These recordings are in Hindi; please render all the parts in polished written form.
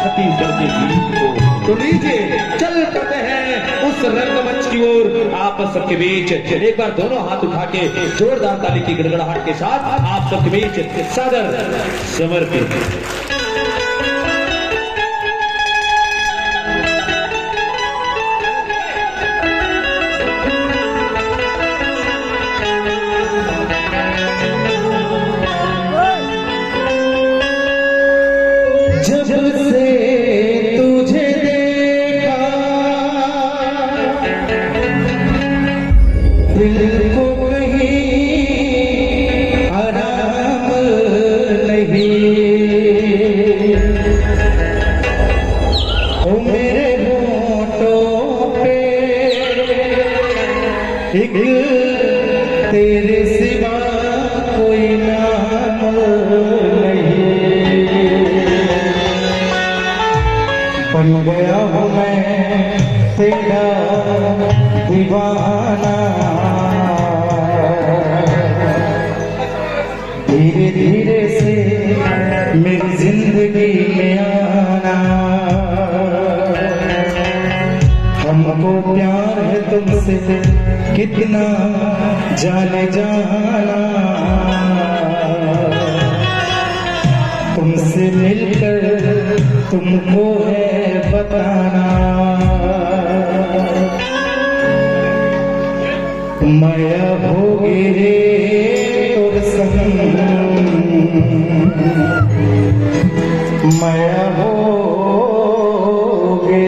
छत्तीसगढ़ के गीत को। तो लीजिए चल पड़ते हैं उस रंगमंच की ओर। आप सबके बीच एक बार दोनों हाथ उठा के जोरदार ताली की गड़गड़ाहट के साथ आप सबके बीच सादर समर्पित। तेरे सिवा कोई नाम नहीं, बन गया हूँ मैं तेरा दीवाना। धीरे धीरे से मेरी जिंदगी में आना। हमको प्यार है तुमसे कितना जाने जाना। तुमसे मिलकर तुमको है बताना। माया भोगे तोर संग, माया भोगे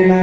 ना।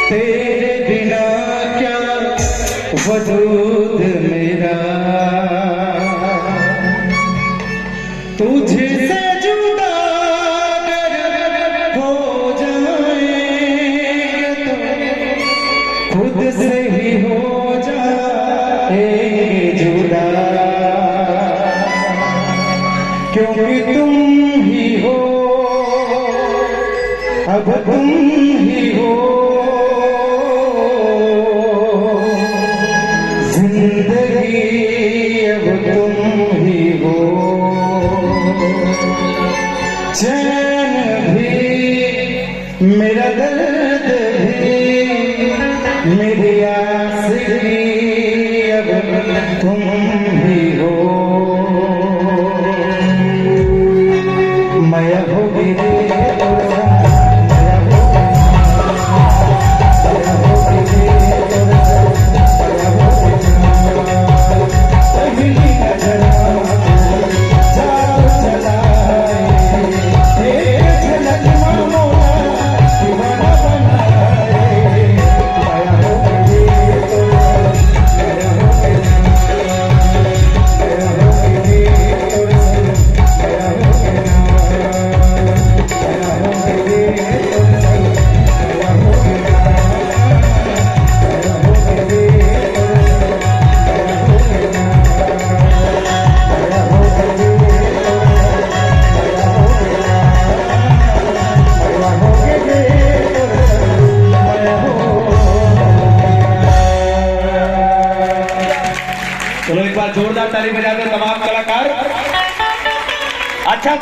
तेरे बिना क्या वजूद मेरा, तुझसे जुदा अगर हो जाएंगे तो खुद से ही हो जाएंगे जुदा, क्योंकि तुम ही हो, अब तुम ही हो, जिंदगी अब तुम ही हो। चैन भी मेरा दर्द भी मेरी आशिकी अब तुम ही हो। मैं होगी चलो एक बार जोरदार ताली बजा दो तमाम कलाकार।